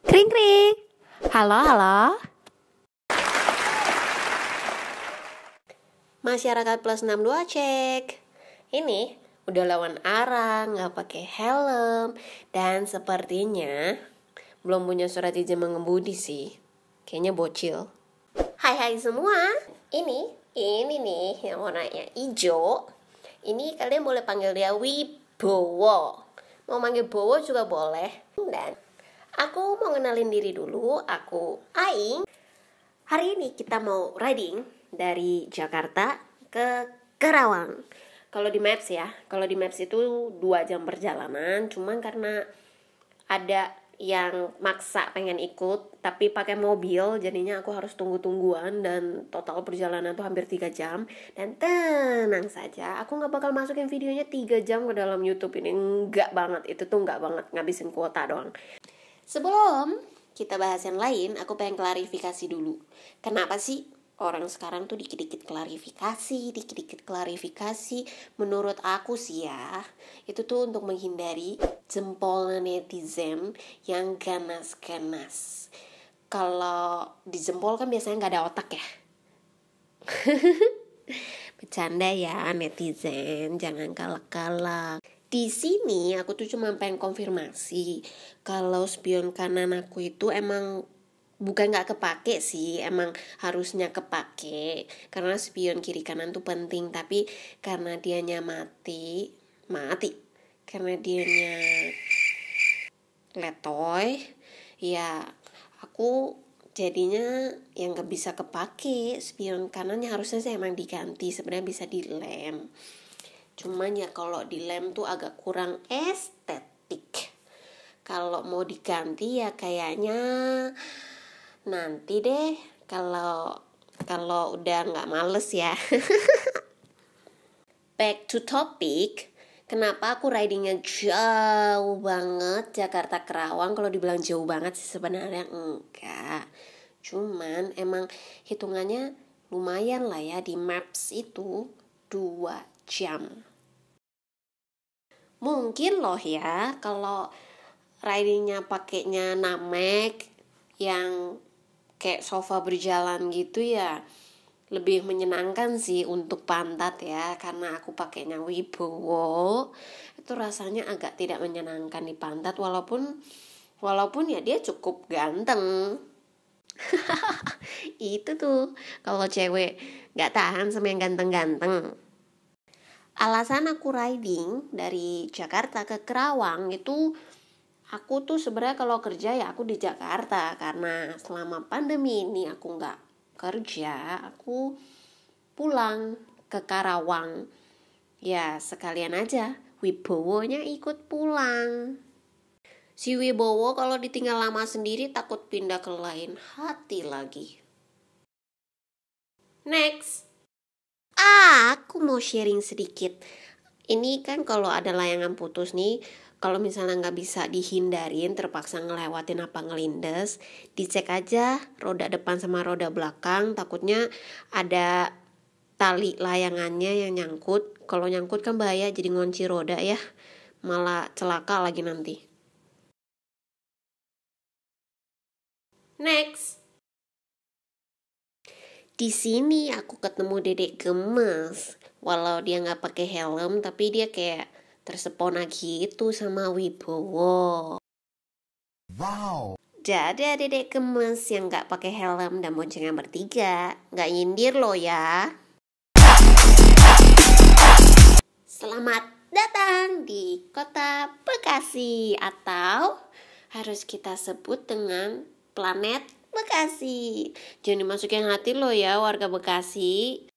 Kring kring. Halo halo. Masyarakat plus 62 cek. Ini udah lawan arah, nggak pakai helm, dan sepertinya belum punya surat izin mengemudi sih. Kayaknya bocil. Hai semua. Ini nih yang warnanya hijau. Ini kalian boleh panggil dia Wibowo. Mau manggil Bowo juga boleh. Dan aku mau kenalin diri dulu. Aku Aing. Hari ini kita mau riding dari Jakarta ke Karawang. Kalau di Maps ya, kalau di Maps itu 2 jam perjalanan. Cuman karena ada yang maksa pengen ikut tapi pakai mobil, jadinya aku harus tunggu-tungguan dan total perjalanan tuh hampir 3 jam. Dan tenang saja, aku gak bakal masukin videonya 3 jam ke dalam YouTube ini. Enggak banget, itu tuh enggak banget, ngabisin kuota doang. Sebelum kita bahas yang lain, aku pengen klarifikasi dulu. Kenapa sih orang sekarang tuh dikit-dikit klarifikasi? Menurut aku sih ya, itu tuh untuk menghindari jempol netizen yang ganas-ganas. Kalau di jempol kan biasanya gak ada otak ya. Bercanda ya netizen, jangan galak-galak. Di sini aku tuh cuma pengen konfirmasi kalau spion kanan aku itu emang bukan gak kepake sih, emang harusnya kepake karena spion kiri kanan tuh penting. Tapi karena dianya mati karena dianya letoy, ya aku jadinya yang gak bisa kepake. Spion kanannya harusnya sih emang diganti, sebenarnya bisa dilem. Cuman ya kalau dilem tuh agak kurang estetik. Kalau mau diganti ya kayaknya nanti deh, kalau udah nggak males ya. Back to topic. Kenapa aku ridingnya jauh banget Jakarta Karawang? Kalau dibilang jauh banget sih sebenarnya enggak. Cuman emang hitungannya lumayan lah ya, di Maps itu 2 jam. Mungkin loh ya kalau ridingnya pakainya Namek yang kayak sofa berjalan gitu ya lebih menyenangkan sih untuk pantat ya, karena aku pakainya Wibowo itu rasanya agak tidak menyenangkan di pantat, walaupun ya dia cukup ganteng. Itu tuh kalau cewek gak tahan sama yang ganteng-ganteng. Alasan aku riding dari Jakarta ke Karawang itu, aku tuh sebenarnya kalau kerja ya aku di Jakarta, karena selama pandemi ini aku nggak kerja, aku pulang ke Karawang. Ya sekalian aja Wibowonya ikut pulang. Si Wibowo kalau ditinggal lama sendiri takut pindah ke lain hati lagi. Next. Aku mau sharing sedikit. Ini kan kalau ada layangan putus nih, kalau misalnya nggak bisa dihindarin, terpaksa ngelewatin apa ngelindes, dicek aja roda depan sama roda belakang. Takutnya ada tali layangannya yang nyangkut. Kalau nyangkut kan bahaya, jadi ngunci roda ya, malah celaka lagi nanti. Next. Di sini aku ketemu dedek gemes. Walau dia nggak pakai helm, tapi dia kayak tersepona gitu sama Wibowo. Wow. Jadi ada dedek gemes yang nggak pakai helm dan boncengan bertiga, nggak nyindir loh ya. Selamat datang di kota Bekasi, atau harus kita sebut dengan planet Bekasi. Jangan dimasukin hati loh ya warga Bekasi.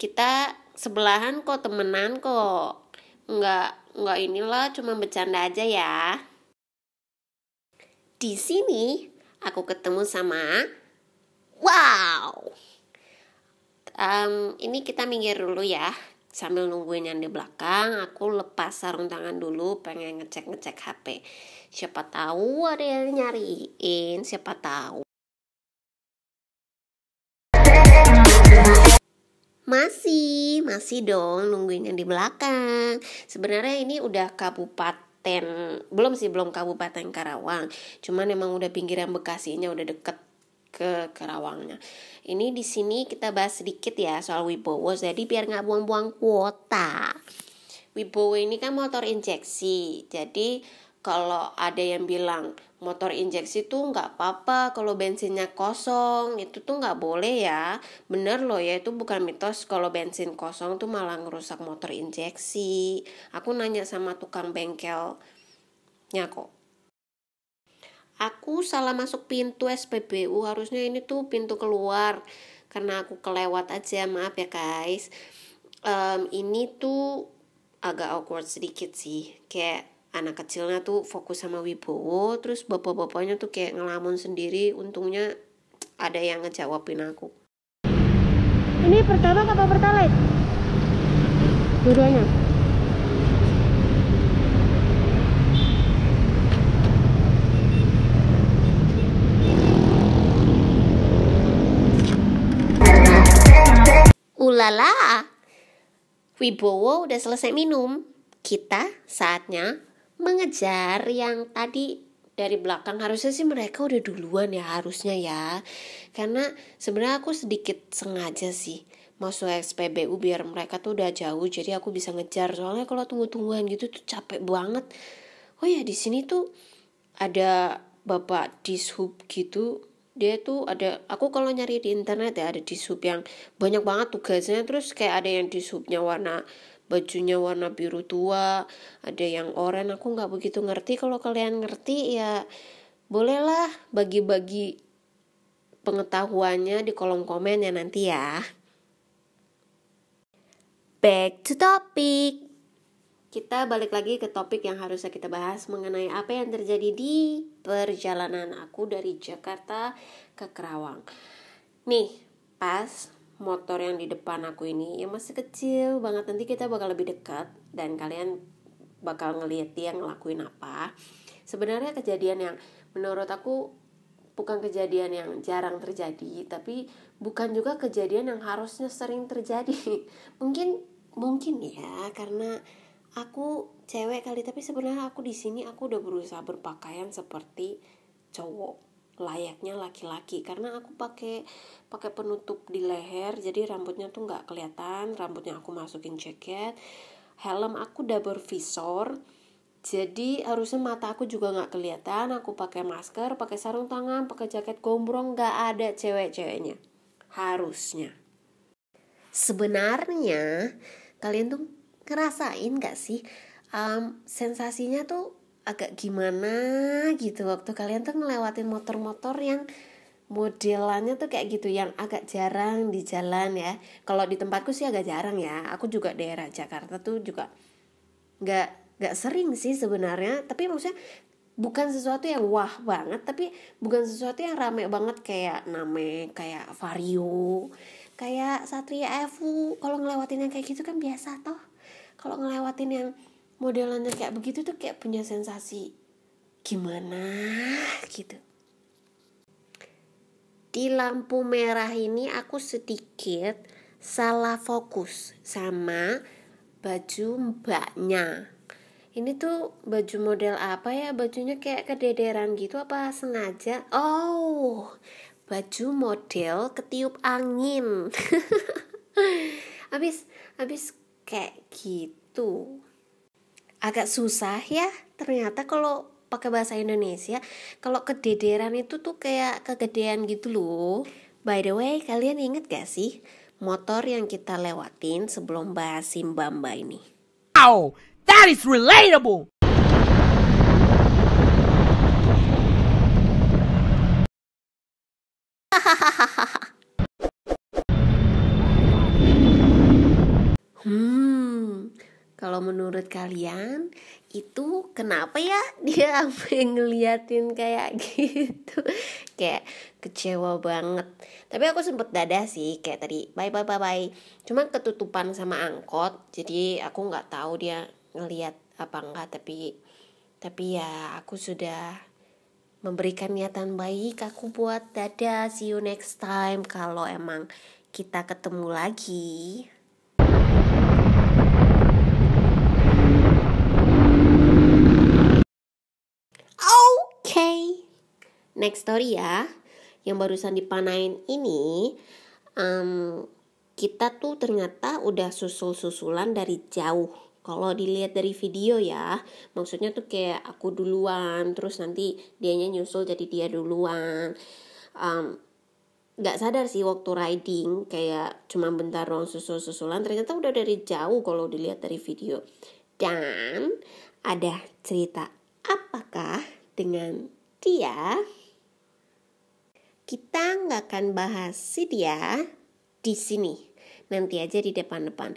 Kita sebelahan kok, temenan kok. Enggak inilah, cuma bercanda aja ya. Di sini aku ketemu sama ini kita minggir dulu ya. Sambil nungguin yang di belakang, aku lepas sarung tangan dulu, pengen ngecek HP. Siapa tahu ada yang nyariin, siapa tahu. Masih dong nungguin yang di belakang. Sebenarnya ini udah kabupaten belum Kabupaten Karawang, cuman emang udah pinggiran Bekasinya, udah deket ke Karawangnya. Ini di sini kita bahas sedikit ya soal Wibowo, jadi biar nggak buang-buang kuota. Wibowo ini kan motor injeksi, jadi kalau ada yang bilang motor injeksi tuh nggak apa-apa kalau bensinnya kosong, itu tuh nggak boleh ya. Bener loh ya, itu bukan mitos kalau bensin kosong tuh malah ngerusak motor injeksi. Aku nanya sama tukang bengkelnya kok. Aku salah masuk pintu SPBU, harusnya ini tuh pintu keluar, karena aku kelewat aja, maaf ya guys. Ini tuh agak awkward sedikit sih, kayak anak kecilnya tuh fokus sama Wibowo, terus bapak-bapaknya tuh kayak ngelamun sendiri. Untungnya ada yang ngejawabin aku. Ini pertama apa pertalite? Dua-duanya. Ulala, Wibowo udah selesai minum. Kita saatnya mengejar yang tadi dari belakang. Harusnya sih mereka udah duluan ya, harusnya ya. Karena sebenarnya aku sedikit sengaja sih masuk SPBU biar mereka tuh udah jauh, jadi aku bisa ngejar. Soalnya kalau tunggu-tungguan gitu tuh capek banget. Oh ya, di sini tuh ada Bapak Dishub gitu. Dia tuh ada, aku kalau nyari di internet ya, ada dishub yang banyak banget tugasnya. Terus kayak ada yang dishubnya bajunya warna biru tua, ada yang oranye. Aku nggak begitu ngerti. Kalau kalian ngerti ya bolehlah bagi-bagi pengetahuannya di kolom komen ya nanti ya. Back to topic. Kita balik lagi ke topik yang harusnya kita bahas mengenai apa yang terjadi di perjalanan aku dari Jakarta ke Karawang. Nih, pas motor yang di depan aku ini yang masih kecil banget, nanti kita bakal lebih dekat dan kalian bakal ngeliat dia ngelakuin apa. Sebenarnya kejadian yang menurut aku bukan kejadian yang jarang terjadi, tapi bukan juga kejadian yang harusnya sering terjadi. Mungkin ya karena aku cewek kali, tapi sebenarnya aku di sini aku udah berusaha berpakaian seperti cowok, layaknya laki-laki, karena aku pakai penutup di leher, jadi rambutnya tuh nggak kelihatan. Rambutnya aku masukin jaket, helm aku double visor, jadi harusnya mata aku juga nggak kelihatan. Aku pakai masker, pakai sarung tangan, pakai jaket gombrong, nggak ada cewek-ceweknya harusnya. Sebenarnya kalian tuh ngerasain gak sih sensasinya tuh agak gimana gitu waktu kalian tuh ngelewatin motor-motor yang modelannya tuh kayak gitu, yang agak jarang di jalan ya. Kalau di tempatku sih agak jarang ya. Aku juga daerah Jakarta tuh juga nggak sering sih sebenarnya. Tapi maksudnya bukan sesuatu yang wah banget, tapi bukan sesuatu yang rame banget kayak Name, kayak Vario, kayak Satria Evu. Kalau ngelewatin yang kayak gitu kan biasa toh. Kalau ngelewatin yang modelannya kayak begitu tuh kayak punya sensasi gimana gitu. Di lampu merah ini aku sedikit salah fokus sama baju mbaknya. Ini tuh baju model apa ya? Bajunya kayak kedederan gitu apa sengaja? Oh, baju model ketiup angin. Habis kayak gitu. Agak susah ya ternyata kalau pakai bahasa Indonesia. Kalau kedederan itu tuh kayak kegedean gitu loh. By the way, kalian inget gak sih motor yang kita lewatin sebelum bahas Simbamba ini? Wow, that is relatable. Kalau menurut kalian itu kenapa ya dia sampai ngeliatin kayak gitu? Kayak kecewa banget. Tapi aku sempet dadah sih kayak tadi bye. Cuma ketutupan sama angkot, jadi aku nggak tahu dia ngeliat apa enggak. Tapi ya aku sudah memberikan niatan baik. Aku buat dadah, see you next time kalau emang kita ketemu lagi. Next story ya. Yang barusan dipanain ini, kita tuh ternyata udah susul-susulan dari jauh. Kalau dilihat dari video ya, maksudnya tuh kayak aku duluan, terus nanti dianya nyusul jadi dia duluan. Gak sadar sih waktu riding, kayak cuma bentar doang susul-susulan, ternyata udah dari jauh kalau dilihat dari video. Dan ada cerita apakah dengan dia? Kita nggak akan bahas si dia di sini, nanti aja di depan-depan.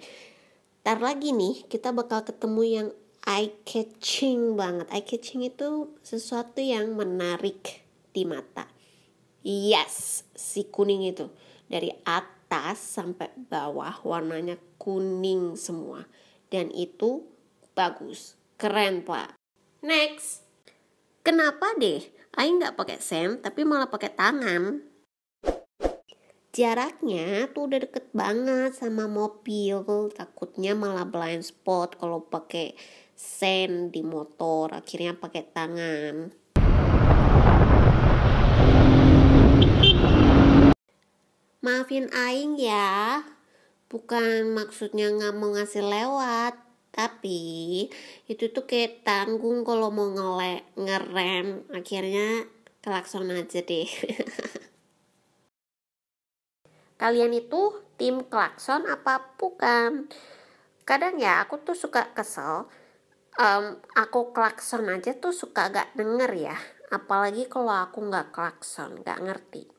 Ntar lagi nih kita bakal ketemu yang eye-catching banget. Eye-catching itu sesuatu yang menarik di mata. Yes, si kuning itu dari atas sampai bawah warnanya kuning semua, dan itu bagus, keren pak. Next, kenapa deh Aing nggak pakai sen tapi malah pakai tangan? Jaraknya tuh udah deket banget sama mobil, takutnya malah blind spot kalau pakai sen di motor, akhirnya pakai tangan. Maafin Aing ya, bukan maksudnya nggak mau ngasih lewat, tapi itu tuh kayak tanggung kalau mau ngerem, akhirnya klakson aja deh. Kalian itu tim klakson apa bukan? Kadang ya aku tuh suka kesel, aku klakson aja tuh suka gak denger ya, apalagi kalau aku gak klakson, gak ngerti.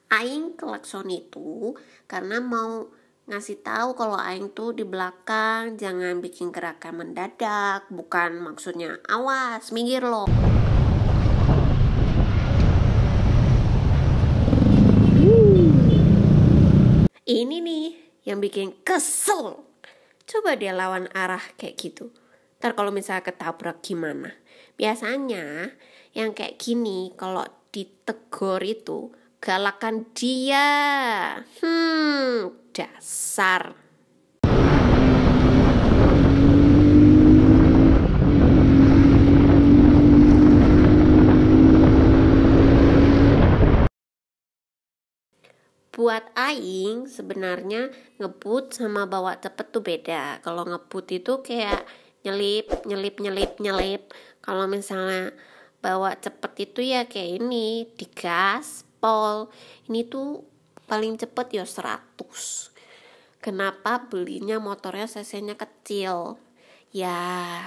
Aing klakson itu karena mau ngasih tahu kalau Aing tuh di belakang jangan bikin gerakan mendadak, bukan maksudnya awas minggir lo. Ini nih yang bikin kesel. Coba dia lawan arah kayak gitu. Ntar kalau misalnya ketabrak gimana? Biasanya yang kayak gini kalau ditegur itu galakan dia. Dasar. Buat Aing sebenarnya ngebut sama bawa cepet tuh beda. Kalau ngebut itu kayak nyelip. Kalau misalnya bawa cepet itu ya kayak ini, digaspol. Ini tuh paling cepet ya 100. Kenapa belinya motornya cc-nya kecil? Ya,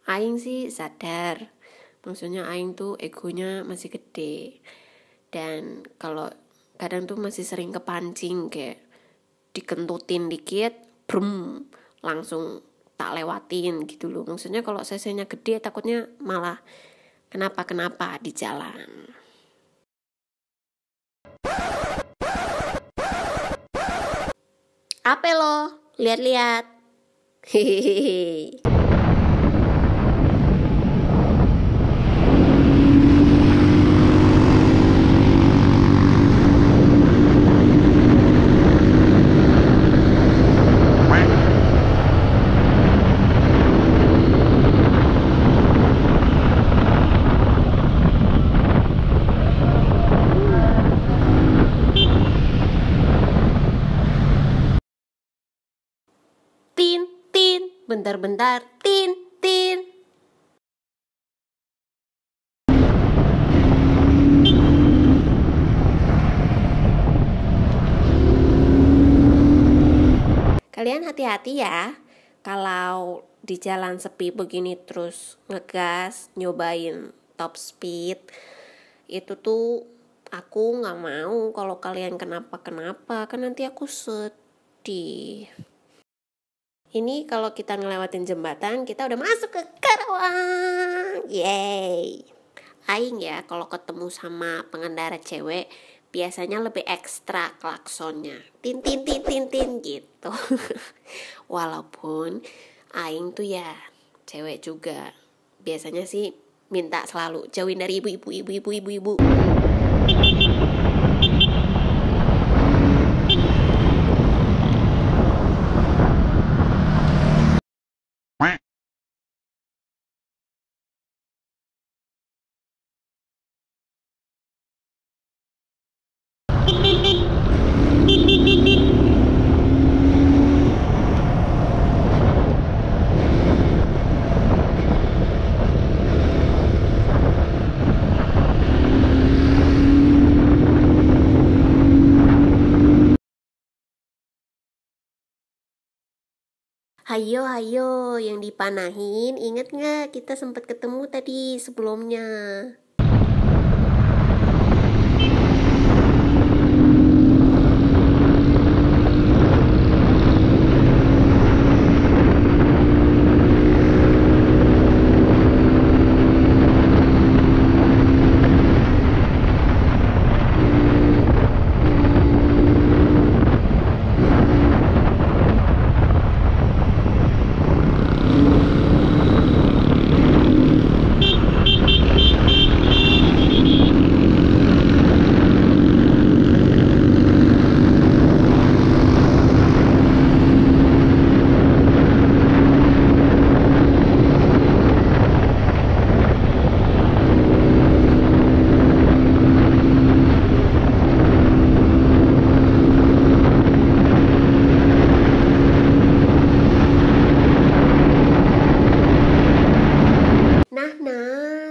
Aing sih sadar. Maksudnya Aing tuh egonya masih gede. Dan kalau kadang tuh masih sering kepancing kayak dikentutin dikit, brum, langsung tak lewatin gitu loh. Maksudnya kalau cc-nya gede takutnya malah kenapa di jalan. Apa lo? Lihat-lihat. Hehehe. Bentar, tin. Kalian hati-hati ya, kalau di jalan sepi begini terus ngegas, nyobain top speed, itu tuh aku nggak mau kalau kalian kenapa-kenapa, kan nanti aku sedih. Ini kalau kita ngelewatin jembatan, kita udah masuk ke Karawang. Yeay. Aing ya kalau ketemu sama pengendara cewek, biasanya lebih ekstra klaksonnya. Tin gitu. Walaupun Aing tuh ya cewek juga. Biasanya sih minta selalu jauhin dari ibu-ibu. Hayo, hayo, yang dipanahin, inget nggak kita sempat ketemu tadi sebelumnya?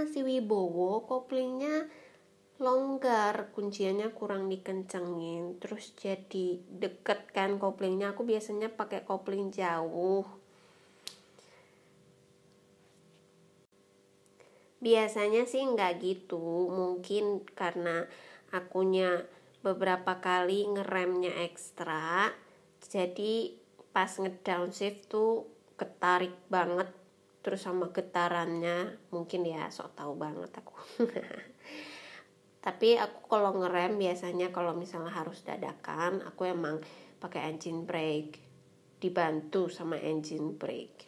Si Wibowo koplingnya longgar, kunciannya kurang dikencengin, terus jadi deket kan koplingnya. Aku biasanya pakai kopling jauh. Biasanya sih nggak gitu, mungkin karena akunya beberapa kali ngeremnya ekstra, jadi pas ngedownshift tuh ketarik banget. Terus sama getarannya mungkin ya, sok tahu banget aku. Tapi aku kalau ngerem biasanya kalau misalnya harus dadakan, aku emang pakai engine brake, dibantu sama engine brake.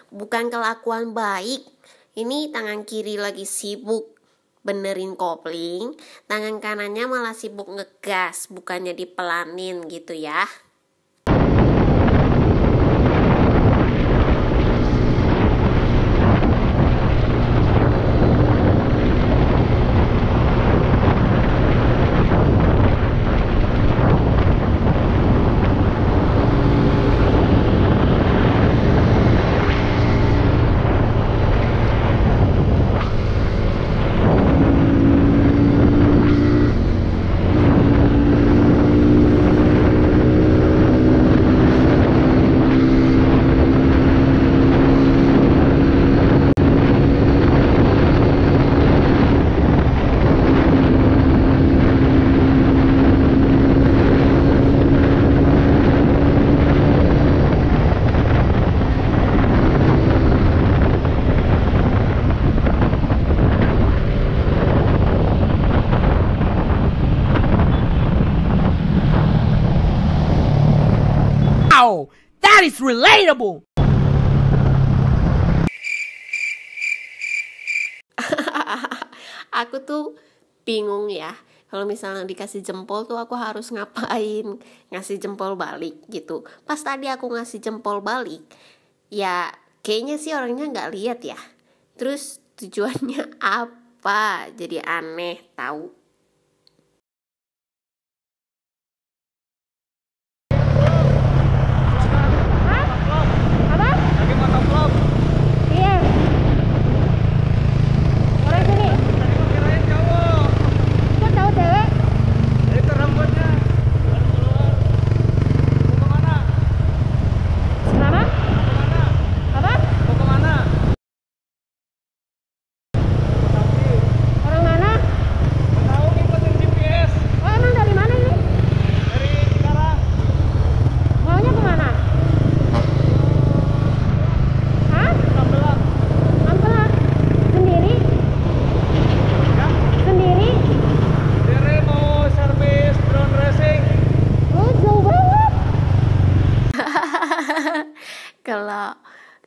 Bukan kelakuan baik. Ini tangan kiri lagi sibuk benerin kopling, tangan kanannya malah sibuk ngegas, bukannya dipelanin gitu ya. Wow, that is relatable. Aku tuh bingung ya, kalau misalnya dikasih jempol tuh aku harus ngapain, ngasih jempol balik gitu. Pas tadi aku ngasih jempol balik, ya kayaknya sih orangnya nggak lihat ya. Terus tujuannya apa? Jadi aneh tahu.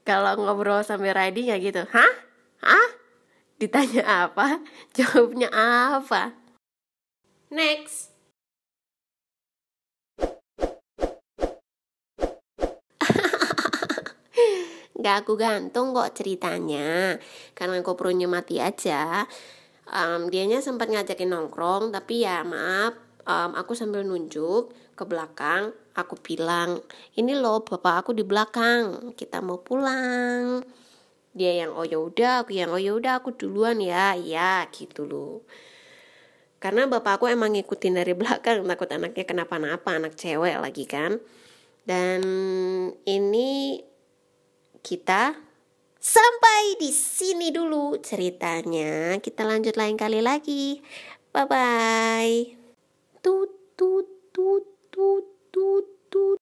Kalau ngobrol sambil riding ya gitu. Hah? Ditanya apa? Jawabnya apa? Next. Gak aku gantung kok ceritanya, karena GoPro-nya mati aja. Dianya sempat ngajakin nongkrong, tapi ya maaf, aku sambil nunjuk ke belakang, aku bilang, ini loh bapak aku di belakang, kita mau pulang. Dia yang oh yaudah, aku yang oh yaudah, aku duluan ya, iya gitu loh. Karena bapak aku emang ngikutin dari belakang, takut anaknya kenapa-napa, anak cewek lagi kan. Dan ini kita sampai di sini dulu ceritanya. Kita lanjut lain kali lagi. Bye bye. Tut tut tut tut tut tut.